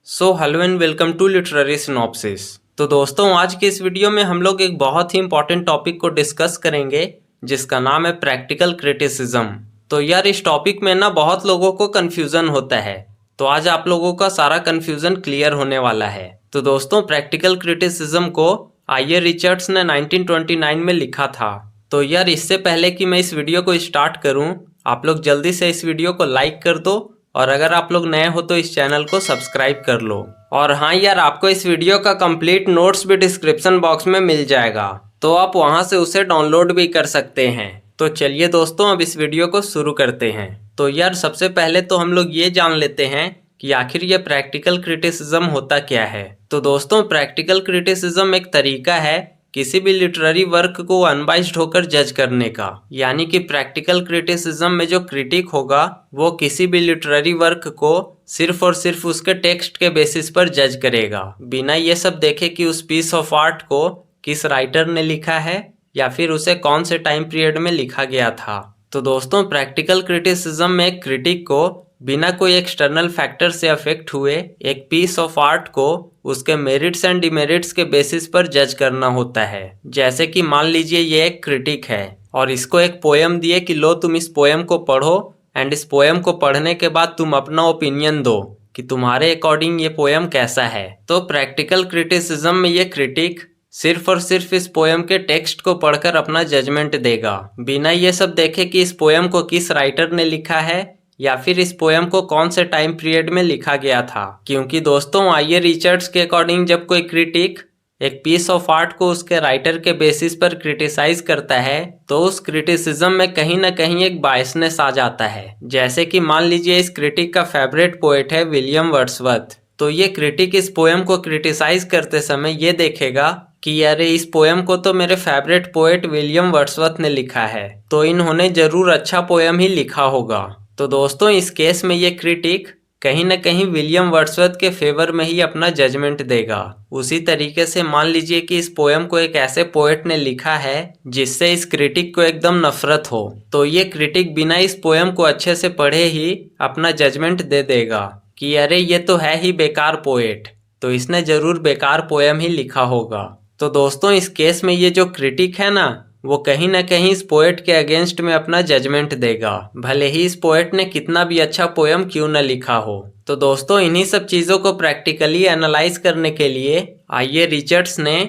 Hello and welcome to literary synopsis. तो दोस्तों, आज की इस वीडियो में हम लोग एक बहुत ही इंपॉर्टेंट टॉपिक को डिस्कस करेंगे जिसका नाम है प्रैक्टिकल क्रिटिसिज्म। तो यार, इस टॉपिक में ना बहुत लोगों को कन्फ्यूज़न होता है, तो आज आप लोगों का सारा कन्फ्यूज़न क्लियर होने वाला है। तो दोस्तों, प्रैक्टिकल क्रिटिसिज्म को आई.ए. रिचर्ड्स ने 1929 में लिखा था। तो यार, इससे पहले कि मैं इस वीडियो को स्टार्ट करूं, आप लोग जल्दी से इस वीडियो को लाइक कर दो और अगर आप लोग नए हो तो इस चैनल को सब्सक्राइब कर लो। और हाँ यार, आपको इस वीडियो का कंप्लीट नोट्स भी डिस्क्रिप्शन बॉक्स में मिल जाएगा, तो आप वहां से उसे डाउनलोड भी कर सकते हैं। तो चलिए दोस्तों, अब इस वीडियो को शुरू करते हैं। तो यार, सबसे पहले तो हम लोग ये जान लेते हैं कि आखिर ये प्रैक्टिकल क्रिटिसिज्म होता क्या है। तो दोस्तों, प्रैक्टिकल क्रिटिसिज्म एक तरीका है किसी भी लिटरेरी वर्क को अनबाइस्ड होकर जज करने का। यानी कि प्रैक्टिकल क्रिटिसिज्म में जो क्रिटिक होगा वो किसी भी लिटरेरी वर्क को सिर्फ और सिर्फ उसके टेक्स्ट के बेसिस पर जज करेगा, बिना ये सब देखे कि उस पीस ऑफ आर्ट को किस राइटर ने लिखा है या फिर उसे कौन से टाइम पीरियड में लिखा गया था। तो दोस्तों, प्रैक्टिकल क्रिटिसिज्म में एक क्रिटिक को बिना कोई एक्सटर्नल फैक्टर से अफेक्ट हुए एक पीस ऑफ आर्ट को उसके मेरिट्स एंड डिमेरिट्स के बेसिस पर जज करना होता है। जैसे कि मान लीजिए ये एक क्रिटिक है और इसको एक पोएम दिए कि लो तुम इस पोएम को पढ़ो एंड इस पोएम को पढ़ने के बाद तुम अपना ओपिनियन दो कि तुम्हारे अकॉर्डिंग ये पोएम कैसा है। तो प्रैक्टिकल क्रिटिसिज्म में ये क्रिटिक सिर्फ और सिर्फ इस पोएम के टेक्स्ट को पढ़कर अपना जजमेंट देगा, बिना ये सब देखे कि इस पोएम को किस राइटर ने लिखा है या फिर इस पोएम को कौन से टाइम पीरियड में लिखा गया था। क्योंकि दोस्तों, आई.ए. रिचर्ड्स के अकॉर्डिंग जब कोई क्रिटिक एक पीस ऑफ आर्ट को उसके राइटर के बेसिस पर क्रिटिसाइज करता है तो उस क्रिटिसिज्म में कहीं ना कहीं एक बायसनेस आ जाता है। जैसे कि मान लीजिए इस क्रिटिक का फेवरेट पोएट है विलियम वर्ड्सवर्थ, तो ये क्रिटिक इस पोएम को क्रिटिसाइज करते समय ये देखेगा कि अरे इस पोएम को तो मेरे फेवरेट पोएट विलियम वर्ड्सवर्थ ने लिखा है, तो इन्होंने जरूर अच्छा पोएम ही लिखा होगा। तो दोस्तों, इस केस में ये क्रिटिक कहीं ना कहीं विलियम वर्ड्सवर्थ के फेवर में ही अपना जजमेंट देगा। उसी तरीके से मान लीजिए कि इस पोएम को एक ऐसे पोएट ने लिखा है जिससे इस क्रिटिक को एकदम नफरत हो, तो ये क्रिटिक बिना इस पोएम को अच्छे से पढ़े ही अपना जजमेंट दे देगा कि अरे ये तो है ही बेकार पोएट, तो इसने जरूर बेकार पोएम ही लिखा होगा। तो दोस्तों, इस केस में ये जो क्रिटिक है ना, वो कहीं ना कहीं इस पोएट के अगेंस्ट में अपना जजमेंट देगा, भले ही इस पोएट ने कितना भी अच्छा पोएम क्यों न लिखा हो। तो दोस्तों, इन्हीं सब चीज़ों को प्रैक्टिकली एनालाइज करने के लिए आई.ए. रिचर्ड्स ने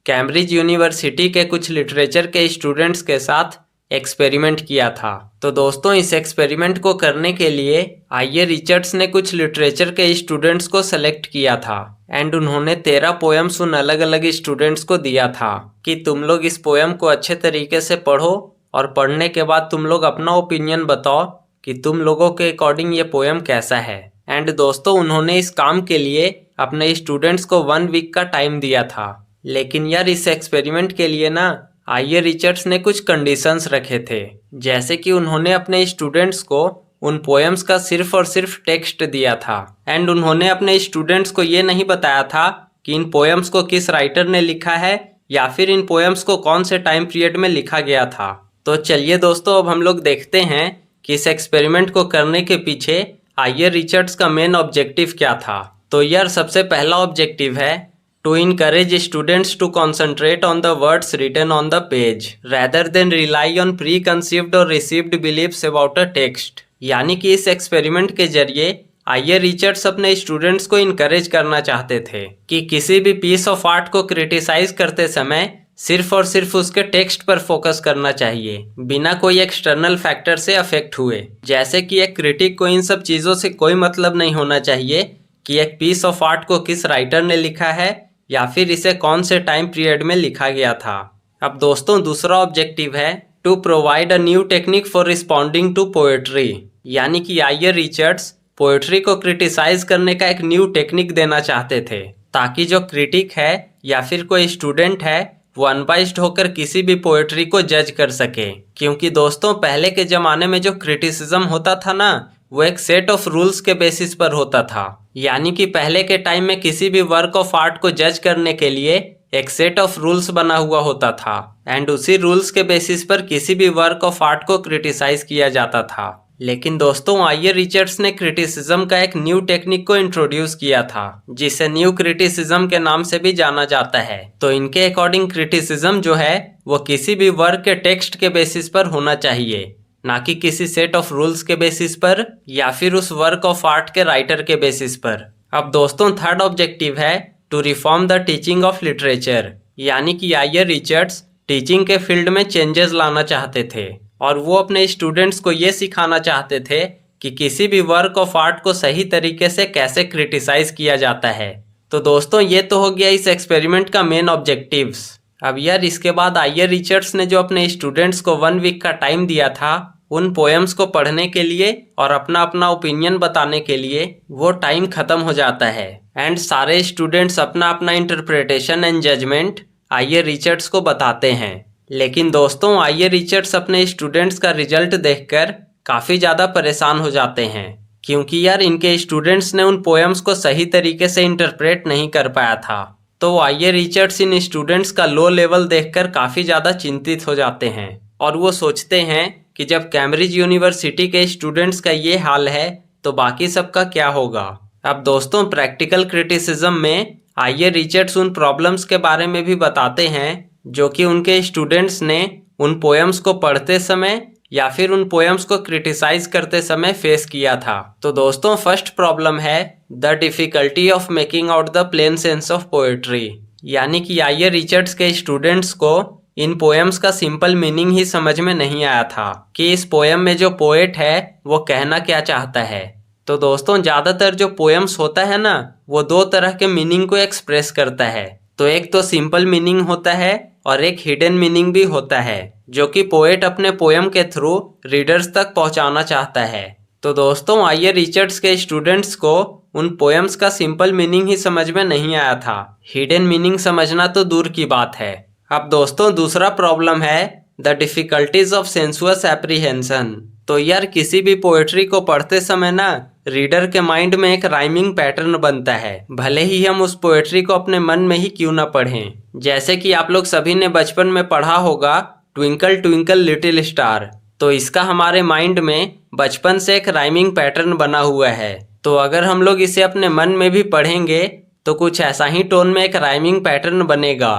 कैम्ब्रिज यूनिवर्सिटी के कुछ लिटरेचर के स्टूडेंट्स के साथ एक्सपेरिमेंट किया था। तो दोस्तों, इस एक्सपेरिमेंट को करने के लिए आई.ए. रिचर्ड्स ने कुछ लिटरेचर के स्टूडेंट्स को सेलेक्ट किया था एंड उन्होंने 13 पोएम्स उन अलग अलग स्टूडेंट्स को दिया था कि तुम लोग इस पोएम को अच्छे तरीके से पढ़ो और पढ़ने के बाद तुम लोग अपना ओपिनियन बताओ कि तुम लोगों के अकॉर्डिंग ये पोएम कैसा है। एंड दोस्तों, उन्होंने इस काम के लिए अपने स्टूडेंट्स को 1 वीक का टाइम दिया था। लेकिन यार, इस एक्सपेरिमेंट के लिए ना आई.ए. रिचर्ड्स ने कुछ कंडीशंस रखे थे। जैसे कि उन्होंने अपने स्टूडेंट्स को उन पोएम्स का सिर्फ और सिर्फ टेक्स्ट दिया था एंड उन्होंने अपने स्टूडेंट्स को ये नहीं बताया था कि इन पोएम्स को किस राइटर ने लिखा है या फिर इन पोएम्स को कौन से टाइम पीरियड में लिखा गया था। तो चलिए दोस्तों, अब हम लोग देखते हैं कि इस एक्सपेरिमेंट को करने के पीछे आई.ए. रिचर्ड्स का मेन ऑब्जेक्टिव क्या था। तो यार, सबसे पहला ऑब्जेक्टिव है to encourage students to concentrate on the words written on the page rather than rely on preconceived or received beliefs about a text। यानी कि इस एक्सपेरिमेंट के जरिए आई.ए. रिचर्ड्स अपने स्टूडेंट्स को इनकरेज करना चाहते थे कि किसी भी पीस ऑफ आर्ट को क्रिटिसाइज करते समय सिर्फ और सिर्फ उसके टेक्स्ट पर फोकस करना चाहिए, बिना कोई एक्सटर्नल फैक्टर से अफेक्ट हुए। जैसे कि एक क्रिटिक को इन सब चीज़ों से कोई मतलब नहीं होना चाहिए कि एक पीस ऑफ आर्ट को किस राइटर ने लिखा है या फिर इसे कौन से टाइम पीरियड में लिखा गया था। अब दोस्तों, दूसरा ऑब्जेक्टिव है to provide a new technique for responding to poetry. यानी कि आई.ए. रिचर्ड्स पोएट्री को क्रिटिसाइज करने का एक न्यू टेक्निक देना चाहते थे ताकि जो क्रिटिक है या फिर कोई स्टूडेंट है वो अनबाइस्ड होकर किसी भी पोएट्री को जज कर सके। क्योंकि दोस्तों, पहले के ज़माने में जो क्रिटिसिज्म होता था ना, वो एक सेट ऑफ रूल्स के बेसिस पर होता था। यानी कि पहले के टाइम में किसी भी वर्क ऑफ आर्ट को जज करने के लिए एक सेट ऑफ रूल्स बना हुआ होता था एंड उसी रूल्स के बेसिस पर किसी भी वर्क ऑफ आर्ट को क्रिटिसाइज किया जाता था। लेकिन दोस्तों आइयर रिचर्ड्स ने क्रिटिसिज्म का एक न्यू टेक्निक को इंट्रोड्यूस किया था, जिसे न्यू क्रिटिसिज्म के नाम से भी जाना जाता है। तो इनके अकॉर्डिंग क्रिटिसिज्म जो है वो किसी भी वर्क के टेक्स्ट के बेसिस पर होना चाहिए, ना कि किसी सेट ऑफ रूल्स के बेसिस पर या फिर उस वर्क ऑफ आर्ट के राइटर के बेसिस पर। अब दोस्तों थर्ड ऑब्जेक्टिव है to reform the teaching of literature, यानी कि आइयर रिचर्ड्स टीचिंग के फील्ड में चेंजेस लाना चाहते थे और वो अपने स्टूडेंट्स को ये सिखाना चाहते थे कि किसी भी वर्क ऑफ आर्ट को सही तरीके से कैसे क्रिटिसाइज किया जाता है। तो दोस्तों ये तो हो गया इस एक्सपेरिमेंट का मेन ऑब्जेक्टिव्स। अब यार इसके बाद आइयर रिचर्ड्स ने जो अपने स्टूडेंट्स को 1 वीक का टाइम दिया था उन पोएम्स को पढ़ने के लिए और अपना अपना ओपिनियन बताने के लिए, वो टाइम खत्म हो जाता है एंड सारे स्टूडेंट्स अपना अपना interpretation and judgement Iyer Richards को बताते हैं। लेकिन दोस्तों आइयर रिचर्ड्स अपने स्टूडेंट्स का रिजल्ट देखकर काफ़ी ज़्यादा परेशान हो जाते हैं, क्योंकि यार इनके स्टूडेंट्स ने उन पोएम्स को सही तरीके से इंटरप्रेट नहीं कर पाया था। तो आइयर रिचर्ड्स इन स्टूडेंट्स का लो लेवल देखकर काफ़ी ज़्यादा चिंतित हो जाते हैं और वो सोचते हैं कि जब कैम्ब्रिज यूनिवर्सिटी के स्टूडेंट्स का ये हाल है तो बाकी सबका क्या होगा। अब दोस्तों प्रैक्टिकल क्रिटिसिज्म में आइयर रिचर्ड्स उन प्रॉब्लम्स के बारे में भी बताते हैं जो कि उनके स्टूडेंट्स ने उन पोएम्स को पढ़ते समय या फिर उन पोएम्स को क्रिटिसाइज करते समय फेस किया था। तो दोस्तों फर्स्ट प्रॉब्लम है the difficulty of making out the plain sense of poetry, यानी कि आइयर रिचर्ड्स के स्टूडेंट्स को इन पोएम्स का सिंपल मीनिंग ही समझ में नहीं आया था कि इस पोएम में जो पोएट है वो कहना क्या चाहता है। तो दोस्तों ज़्यादातर जो पोएम्स होता है ना वो 2 तरह के मीनिंग को एक्सप्रेस करता है। तो एक तो सिंपल मीनिंग होता है और एक हिडन मीनिंग भी होता है जो कि पोएट अपने पोएम के थ्रू रीडर्स तक पहुंचाना चाहता है। तो दोस्तों आइयर रिचर्ड्स के स्टूडेंट्स को उन पोएम्स का सिंपल मीनिंग ही समझ में नहीं आया था, हिडन मीनिंग समझना तो दूर की बात है। अब दोस्तों दूसरा प्रॉब्लम है the difficulties of sensuous apprehension. तो यार किसी भी पोएट्री को पढ़ते समय ना रीडर के माइंड में एक राइमिंग पैटर्न बनता है, भले ही हम उस पोएट्री को अपने मन में ही क्यों ना पढ़ें। जैसे कि आप लोग सभी ने बचपन में पढ़ा होगा ट्विंकल ट्विंकल लिटिल स्टार, तो इसका हमारे माइंड में बचपन से एक राइमिंग पैटर्न बना हुआ है। तो अगर हम लोग इसे अपने मन में भी पढ़ेंगे तो कुछ ऐसा ही टोन में एक राइमिंग पैटर्न बनेगा।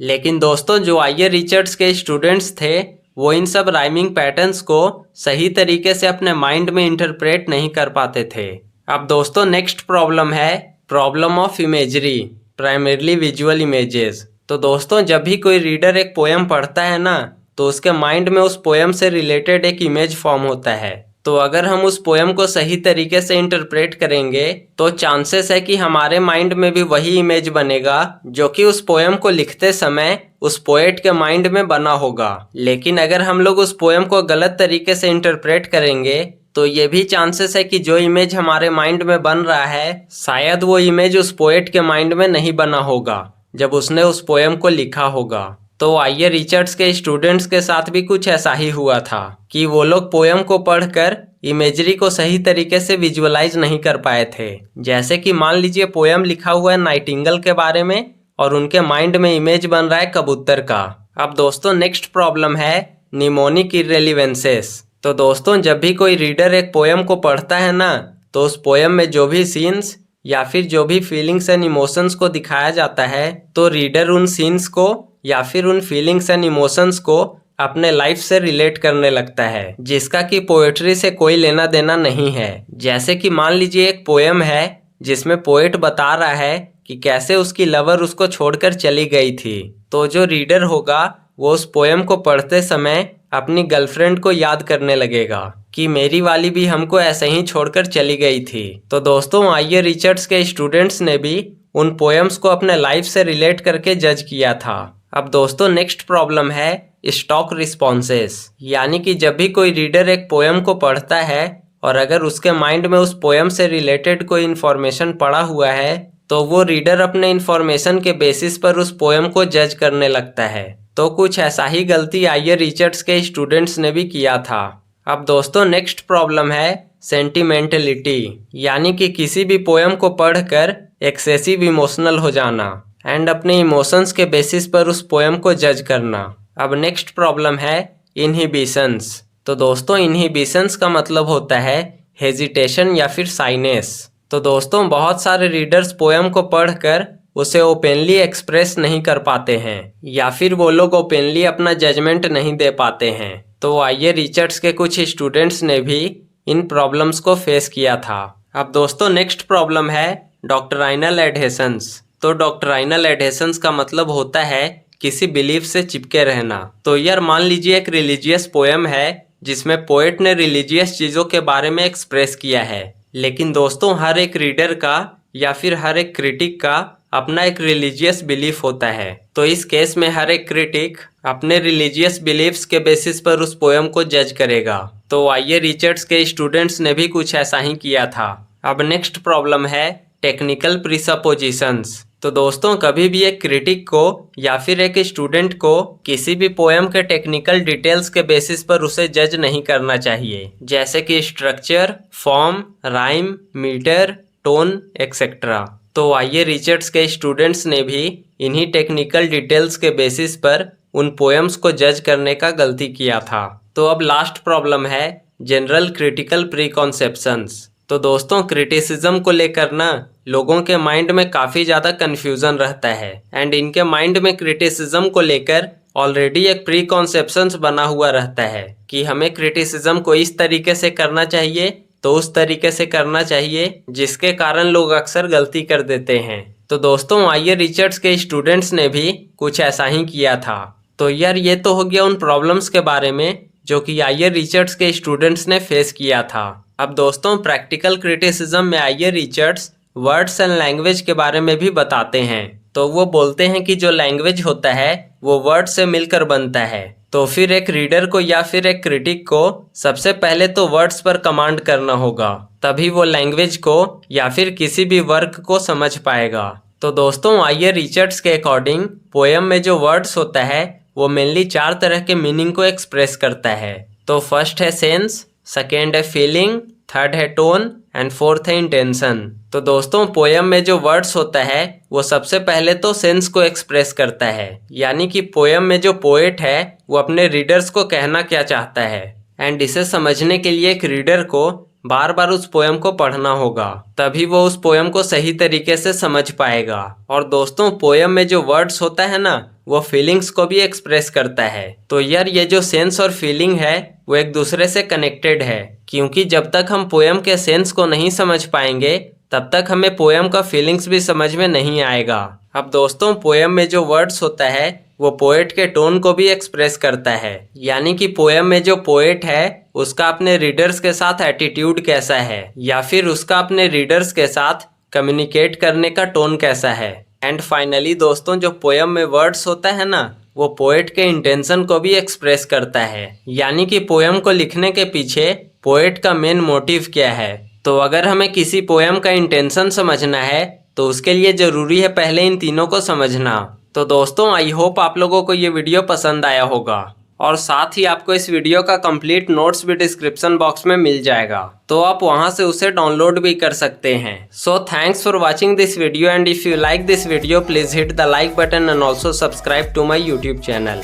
लेकिन दोस्तों जो आइयर रिचर्ड्स के स्टूडेंट्स थे वो इन सब राइमिंग पैटर्न्स को सही तरीके से अपने माइंड में इंटरप्रेट नहीं कर पाते थे। अब दोस्तों नेक्स्ट प्रॉब्लम है problem of imagery, primarily visual images. तो दोस्तों जब भी कोई रीडर एक पोएम पढ़ता है ना तो उसके माइंड में उस पोएम से रिलेटेड एक इमेज फॉर्म होता है। तो अगर हम उस पोएम को सही तरीके से इंटरप्रेट करेंगे तो चांसेस है कि हमारे माइंड में भी वही इमेज बनेगा जो कि उस पोएम को लिखते समय उस पोएट के माइंड में बना होगा। लेकिन अगर हम लोग उस पोएम को गलत तरीके से इंटरप्रेट करेंगे तो ये भी चांसेस है कि जो इमेज हमारे माइंड में बन रहा है शायद वो इमेज उस पोएट के माइंड में नहीं बना होगा जब उसने उस पोएम को लिखा होगा। तो आइयर रिचर्ड्स के स्टूडेंट्स के साथ भी कुछ ऐसा ही हुआ था कि वो लोग पोएम को पढ़कर इमेजरी को सही तरीके से विजुअलाइज नहीं कर पाए थे। जैसे कि मान लीजिए पोएम लिखा हुआ है नाइटिंगेल के बारे में और उनके माइंड में इमेज बन रहा है कबूतर का। अब दोस्तों नेक्स्ट प्रॉब्लम है निमोनिक इररेलेवेंसेस। तो दोस्तों जब भी कोई रीडर एक पोएम को पढ़ता है ना तो उस पोएम में जो भी सीन्स या फिर जो भी फीलिंग्स एंड इमोशंस को दिखाया जाता है तो रीडर उन सीन्स को या फिर उन फीलिंग्स एंड इमोशंस को अपने लाइफ से रिलेट करने लगता है, जिसका कि पोएट्री से कोई लेना देना नहीं है। जैसे कि मान लीजिए एक पोएम है जिसमें पोएट बता रहा है कि कैसे उसकी लवर उसको छोड़कर चली गई थी, तो जो रीडर होगा वो उस पोएम को पढ़ते समय अपनी गर्लफ्रेंड को याद करने लगेगा कि मेरी वाली भी हमको ऐसे ही छोड़कर चली गई थी। तो दोस्तों आइयर रिचर्ड्स के स्टूडेंट्स ने भी उन पोएम्स को अपने लाइफ से रिलेट करके जज किया था। अब दोस्तों नेक्स्ट प्रॉब्लम है स्टॉक रिस्पॉन्सेस, यानी कि जब भी कोई रीडर एक पोएम को पढ़ता है और अगर उसके माइंड में उस पोएम से रिलेटेड कोई इन्फॉर्मेशन पड़ा हुआ है तो वो रीडर अपने इन्फॉर्मेशन के बेसिस पर उस पोएम को जज करने लगता है। तो कुछ ऐसा ही गलती आइयर रिचर्ड्स के स्टूडेंट्स ने भी किया था। अब दोस्तों नेक्स्ट प्रॉब्लम है सेंटिमेंटलिटी, यानी कि किसी भी पोएम को पढ़कर एक्सेसिव इमोशनल हो जाना एंड अपने इमोशंस के बेसिस पर उस पोएम को जज करना। अब नेक्स्ट प्रॉब्लम है इनहिबिशंस। तो दोस्तों इनहिबिशंस का मतलब होता है हेजिटेशन या फिर साइनेस। तो दोस्तों बहुत सारे रीडर्स पोएम को पढ़कर उसे ओपनली एक्सप्रेस नहीं कर पाते हैं या फिर वो लोग ओपनली अपना जजमेंट नहीं दे पाते हैं। तो आइए रिचर्ड्स के कुछ स्टूडेंट्स ने भी इन प्रॉब्लम्स को फेस किया था। अब दोस्तों नेक्स्ट प्रॉब्लम है डॉक्ट्राइनल एडहेशंस। तो डॉक्ट्राइनल एडहेशंस का मतलब होता है किसी बिलीफ से चिपके रहना। तो यार मान लीजिए एक रिलीजियस पोएम है जिसमें पोएट ने रिलीजियस चीज़ों के बारे में एक्सप्रेस किया है, लेकिन दोस्तों हर एक रीडर का या फिर हर एक क्रिटिक का अपना एक रिलीजियस बिलीफ होता है। तो इस केस में हर एक क्रिटिक अपने रिलीजियस बिलीफ्स के बेसिस पर उस पोएम को जज करेगा। तो आइए रिचर्ड्स के स्टूडेंट्स ने भी कुछ ऐसा ही किया था। अब नेक्स्ट प्रॉब्लम है टेक्निकल प्रीसपोजिशंस। तो दोस्तों कभी भी एक क्रिटिक को या फिर एक स्टूडेंट को किसी भी पोएम के टेक्निकल डिटेल्स के बेसिस पर उसे जज नहीं करना चाहिए, जैसे कि structure, form, rhyme, metre, tone etcetera. तो आइए रिचर्ड्स के स्टूडेंट्स ने भी इन्हीं टेक्निकल डिटेल्स के बेसिस पर उन पोएम्स को जज करने का गलती किया था। तो अब लास्ट प्रॉब्लम है जनरल क्रिटिकल प्रीकॉन्सेप्शंस। तो दोस्तों क्रिटिसिज्म को लेकर ना लोगों के माइंड में काफ़ी ज़्यादा कन्फ्यूज़न रहता है एंड इनके माइंड में क्रिटिसिज्म को लेकर ऑलरेडी एक प्री कॉन्सेप्शंस बना हुआ रहता है कि हमें क्रिटिसिज्म को इस तरीके से करना चाहिए तो उस तरीके से करना चाहिए, जिसके कारण लोग अक्सर गलती कर देते हैं। तो दोस्तों आइए रिचर्ड्स के स्टूडेंट्स ने भी कुछ ऐसा ही किया था। तो यार ये तो हो गया उन प्रॉब्लम्स के बारे में जो कि आइए रिचर्ड्स के स्टूडेंट्स ने फेस किया था। अब दोस्तों प्रैक्टिकल क्रिटिसिज्म में आइए रिचर्ड्स वर्ड्स एंड लैंग्वेज के बारे में भी बताते हैं। तो वो बोलते हैं कि जो लैंग्वेज होता है वो वर्ड से मिलकर बनता है। तो फिर एक रीडर को या फिर एक क्रिटिक को सबसे पहले तो वर्ड्स पर कमांड करना होगा, तभी वो लैंग्वेज को या फिर किसी भी वर्क को समझ पाएगा। तो दोस्तों आइए रिचर्ड्स के अकॉर्डिंग पोएम में जो वर्ड्स होता है वो मेनली 4 तरह के मीनिंग को एक्सप्रेस करता है। तो फर्स्ट है सेंस, सेकेंड है फीलिंग, थर्ड है टोन एंड फोर्थ है इंटेंशन। तो दोस्तों पोएम में जो वर्ड्स होता है वो सबसे पहले तो सेंस को एक्सप्रेस करता है, यानी कि पोएम में जो पोएट है वो अपने रीडर्स को कहना क्या चाहता है एंड इसे समझने के लिए एक रीडर को बार बार उस पोएम को पढ़ना होगा, तभी वो उस पोएम को सही तरीके से समझ पाएगा। और दोस्तों पोएम में जो वर्ड्स होता है ना वो फीलिंग्स को भी एक्सप्रेस करता है। तो यार ये जो सेंस और फीलिंग है वो एक दूसरे से कनेक्टेड है, क्योंकि जब तक हम पोएम के सेंस को नहीं समझ पाएंगे तब तक हमें पोएम का फीलिंग्स भी समझ में नहीं आएगा। अब दोस्तों पोएम में जो वर्ड्स होता है वो पोएट के टोन को भी एक्सप्रेस करता है, यानी कि पोएम में जो पोएट है उसका अपने रीडर्स के साथ एटीट्यूड कैसा है या फिर उसका अपने रीडर्स के साथ कम्युनिकेट करने का टोन कैसा है। एंड फाइनली दोस्तों जो पोएम में वर्ड्स होता है ना वो पोएट के इंटेंशन को भी एक्सप्रेस करता है, यानी कि पोएम को लिखने के पीछे पोएट का मेन मोटिव क्या है। तो अगर हमें किसी पोएम का इंटेंशन समझना है तो उसके लिए ज़रूरी है पहले इन तीनों को समझना। तो दोस्तों आई होप आप लोगों को ये वीडियो पसंद आया होगा और साथ ही आपको इस वीडियो का कंप्लीट नोट्स भी डिस्क्रिप्शन बॉक्स में मिल जाएगा, तो आप वहां से उसे डाउनलोड भी कर सकते हैं। So thanks for watching this video and if you like this video please hit the like button and also subscribe to my YouTube channel.